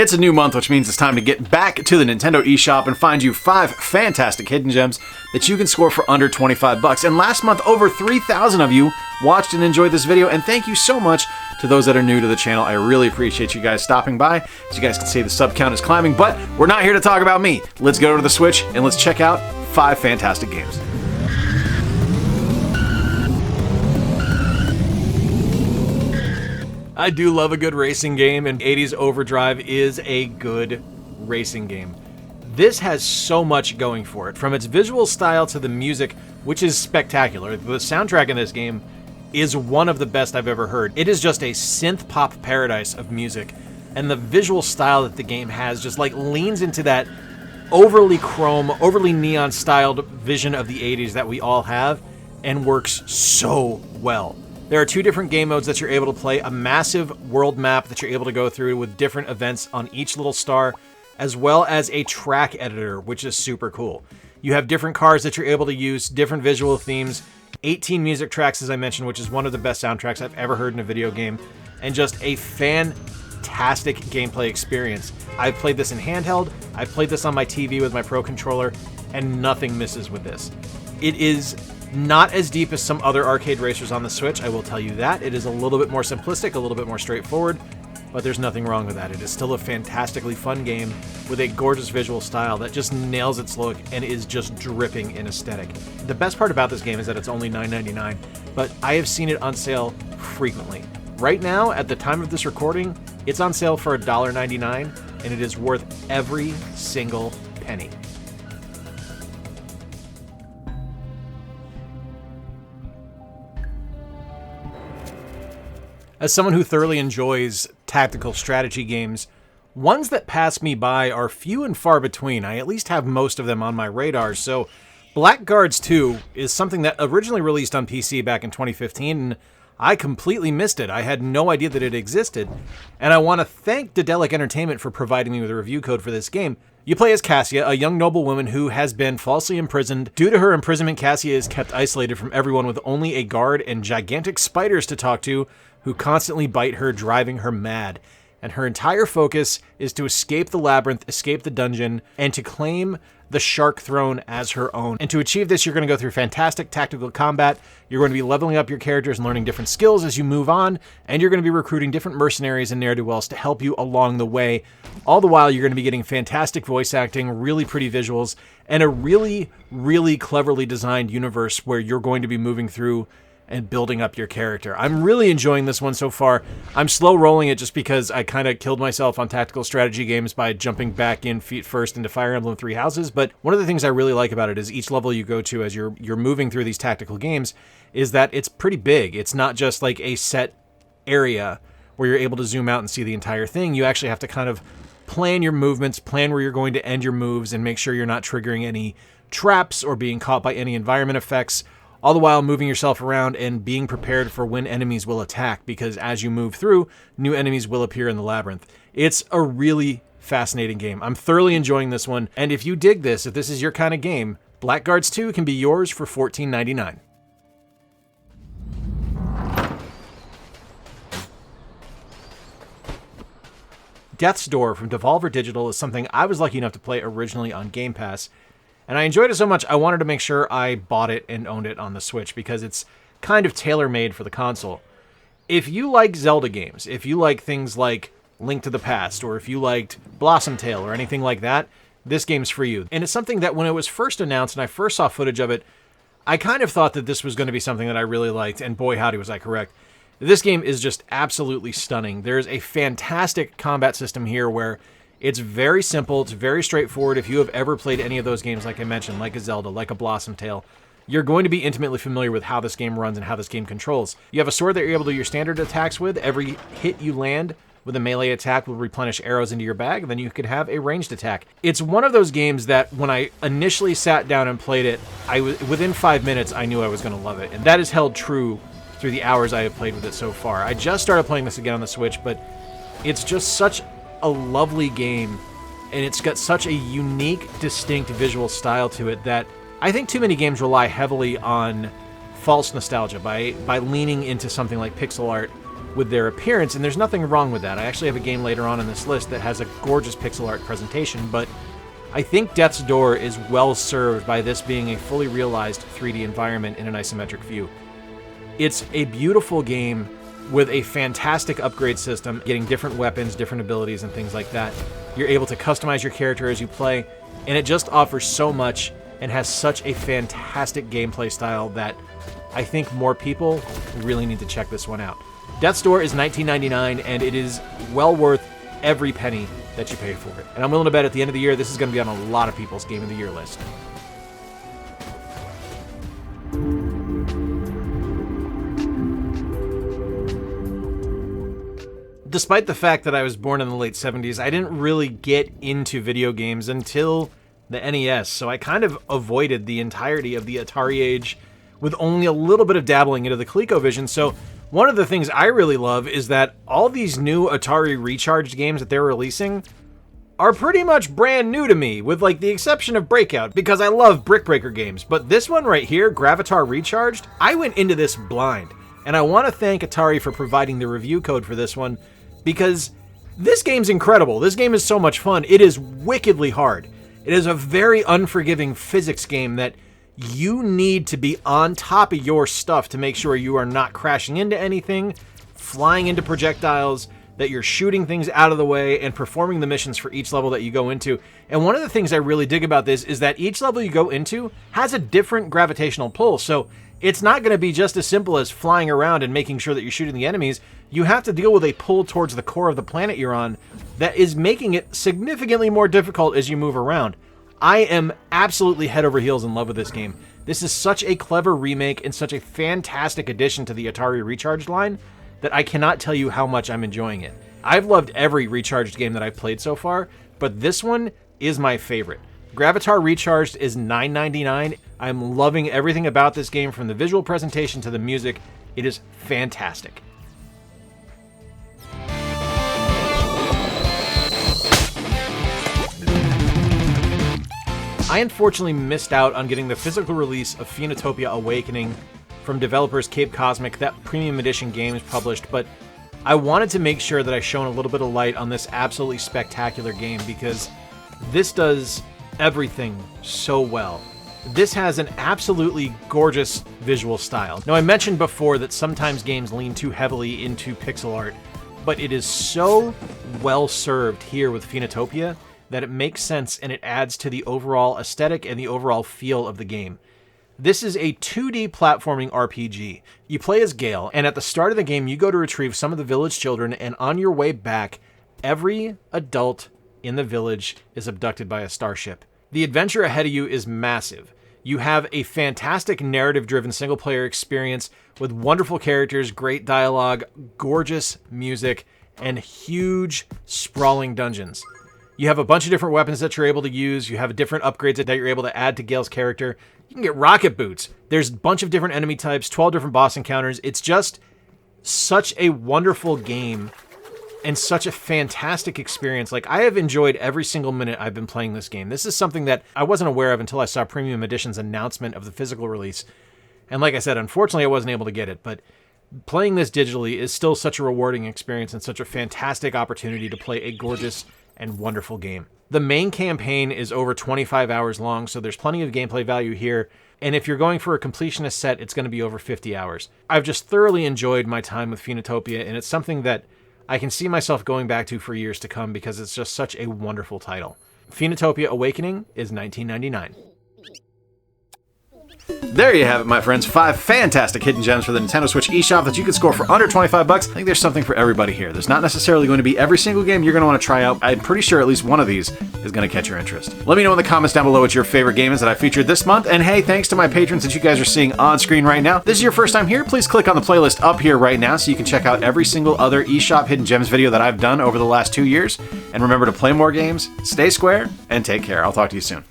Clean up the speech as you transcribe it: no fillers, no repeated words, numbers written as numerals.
It's a new month, which means it's time to get back to the Nintendo eShop and find you 5 fantastic hidden gems that you can score for under 25 bucks. And last month, over 3,000 of you watched and enjoyed this video, and thank you so much to those that are new to the channel. I really appreciate you guys stopping by. As you guys can see, the sub count is climbing, but we're not here to talk about me. Let's go to the Switch and let's check out 5 fantastic games. I do love a good racing game, and 80s Overdrive is a good racing game. This has so much going for it, from its visual style to the music, which is spectacular. The soundtrack in this game is one of the best I've ever heard. It is just a synth pop paradise of music, and the visual style that the game has just like leans into that overly chrome, overly neon styled vision of the 80s that we all have, and works so well. There are 2 different game modes that you're able to play, a massive world map that you're able to go through with different events on each little star, as well as a track editor, which is super cool. You have different cars that you're able to use, different visual themes, 18 music tracks, as I mentioned, which is one of the best soundtracks I've ever heard in a video game, and just a fantastic gameplay experience. I've played this in handheld, I've played this on my TV with my Pro Controller, and nothing misses with this. It is not as deep as some other arcade racers on the Switch, I will tell you that. It is a little bit more simplistic, a little bit more straightforward, but there's nothing wrong with that. It is still a fantastically fun game with a gorgeous visual style that just nails its look and is just dripping in aesthetic. The best part about this game is that it's only $9.99, but I have seen it on sale frequently. Right now, at the time of this recording, it's on sale for $1.99, and it is worth every single penny. As someone who thoroughly enjoys tactical strategy games, ones that pass me by are few and far between. I at least have most of them on my radar, so Blackguards 2 is something that originally released on PC back in 2015, and I completely missed it. I had no idea that it existed, and I want to thank Daedalic Entertainment for providing me with a review code for this game. You play as Cassia, a young noblewoman who has been falsely imprisoned. Due to her imprisonment, Cassia is kept isolated from everyone with only a guard and gigantic spiders to talk to, who constantly bite her, driving her mad. And her entire focus is to escape the labyrinth, escape the dungeon, and to claim the Shark Throne as her own. And to achieve this, you're going to go through fantastic tactical combat, you're going to be leveling up your characters and learning different skills as you move on, and you're going to be recruiting different mercenaries and ne'er-do-wells to help you along the way. All the while, you're going to be getting fantastic voice acting, really pretty visuals, and a really, really cleverly designed universe where you're going to be moving through and building up your character. I'm really enjoying this one so far. I'm slow rolling it just because I kind of killed myself on tactical strategy games by jumping back in feet first into Fire Emblem Three Houses, but one of the things I really like about it is each level you go to as you're moving through these tactical games is that it's pretty big. It's not just like a set area where you're able to zoom out and see the entire thing. You actually have to kind of plan your movements, plan where you're going to end your moves, and make sure you're not triggering any traps or being caught by any environment effects, all the while moving yourself around and being prepared for when enemies will attack, because as you move through, new enemies will appear in the labyrinth. It's a really fascinating game. I'm thoroughly enjoying this one, and if you dig this, if this is your kind of game, Blackguards 2 can be yours for $14.99. Death's Door from Devolver Digital is something I was lucky enough to play originally on Game Pass, and I enjoyed it so much I wanted to make sure I bought it and owned it on the Switch because it's kind of tailor-made for the console. If you like Zelda games, if you like things like Link to the Past, or if you liked Blossom Tale or anything like that, this game's for you. And it's something that when it was first announced and I first saw footage of it, I kind of thought that this was going to be something that I really liked, and boy howdy was I correct. This game is just absolutely stunning. There's a fantastic combat system here where it's very simple, it's very straightforward. If you have ever played any of those games, like I mentioned, like a Zelda, like a Blossom Tale, you're going to be intimately familiar with how this game runs and how this game controls. You have a sword that you're able to do your standard attacks with. Every hit you land with a melee attack will replenish arrows into your bag, and then you could have a ranged attack. It's one of those games that when I initially sat down and played it, within 5 minutes I knew I was going to love it, and that has held true through the hours I have played with it so far. I just started playing this again on the Switch, but it's just such a lovely game, and it's got such a unique, distinct visual style to it that I think too many games rely heavily on false nostalgia by leaning into something like pixel art with their appearance, and there's nothing wrong with that. I actually have a game later on in this list that has a gorgeous pixel art presentation, but I think Death's Door is well served by this being a fully realized 3D environment in an isometric view. It's a beautiful game with a fantastic upgrade system, getting different weapons, different abilities, and things like that. You're able to customize your character as you play, and it just offers so much and has such a fantastic gameplay style that I think more people really need to check this one out. Death's Door is $19.99, and it is well worth every penny that you pay for it. And I'm willing to bet at the end of the year, this is going to be on a lot of people's Game of the Year list. Despite the fact that I was born in the late 70s, I didn't really get into video games until the NES, so I kind of avoided the entirety of the Atari age with only a little bit of dabbling into the ColecoVision. So one of the things I really love is that all these new Atari Recharged games that they're releasing are pretty much brand new to me, with like the exception of Breakout, because I love Brick Breaker games. But this one right here, Gravatar Recharged, I went into this blind, and I want to thank Atari for providing the review code for this one, because this game's incredible. This game is so much fun. It is wickedly hard. It is a very unforgiving physics game that you need to be on top of your stuff to make sure you are not crashing into anything, flying into projectiles, that you're shooting things out of the way, and performing the missions for each level that you go into. And one of the things I really dig about this is that each level you go into has a different gravitational pull. So it's not going to be just as simple as flying around and making sure that you're shooting the enemies. You have to deal with a pull towards the core of the planet you're on that is making it significantly more difficult as you move around. I am absolutely head over heels in love with this game. This is such a clever remake and such a fantastic addition to the Atari Recharged line that I cannot tell you how much I'm enjoying it. I've loved every Recharged game that I've played so far, but this one is my favorite. Gravatar Recharged is $9.99. I'm loving everything about this game, from the visual presentation to the music. It is fantastic. I unfortunately missed out on getting the physical release of Phoenotopia Awakening from developers Cape Cosmic. That premium edition game is published, but I wanted to make sure that I shone a little bit of light on this absolutely spectacular game because this does everything so well. This has an absolutely gorgeous visual style. Now, I mentioned before that sometimes games lean too heavily into pixel art, but it is so well served here with Phoenotopia that it makes sense and it adds to the overall aesthetic and the overall feel of the game. This is a 2D platforming RPG. You play as Gale, and at the start of the game, you go to retrieve some of the village children, and on your way back, every adult in the village is abducted by a starship. The adventure ahead of you is massive. You have a fantastic narrative-driven single-player experience with wonderful characters, great dialogue, gorgeous music, and huge, sprawling dungeons. You have a bunch of different weapons that you're able to use. You have different upgrades that you're able to add to Gale's character. You can get rocket boots. There's a bunch of different enemy types, 12 different boss encounters. It's just such a wonderful game and such a fantastic experience. Like, I have enjoyed every single minute I've been playing this game. This is something that I wasn't aware of until I saw Premium Edition's announcement of the physical release. And like I said, unfortunately, I wasn't able to get it, but playing this digitally is still such a rewarding experience and such a fantastic opportunity to play a gorgeous and wonderful game. The main campaign is over 25 hours long, so there's plenty of gameplay value here. And if you're going for a completionist set, it's going to be over 50 hours. I've just thoroughly enjoyed my time with Phoenotopia, and it's something that I can see myself going back to for years to come because it's just such a wonderful title. Phoenotopia Awakening is $19.99. There you have it, my friends. 5 fantastic hidden gems for the Nintendo Switch eShop that you can score for under 25 bucks. I think there's something for everybody here. There's not necessarily going to be every single game you're going to want to try out. I'm pretty sure at least one of these is going to catch your interest. Let me know in the comments down below what your favorite game is that I featured this month. And hey, thanks to my patrons that you guys are seeing on screen right now. If this is your first time here, please click on the playlist up here right now so you can check out every single other eShop Hidden Gems video that I've done over the last 2 years. And remember to play more games, stay square, and take care. I'll talk to you soon.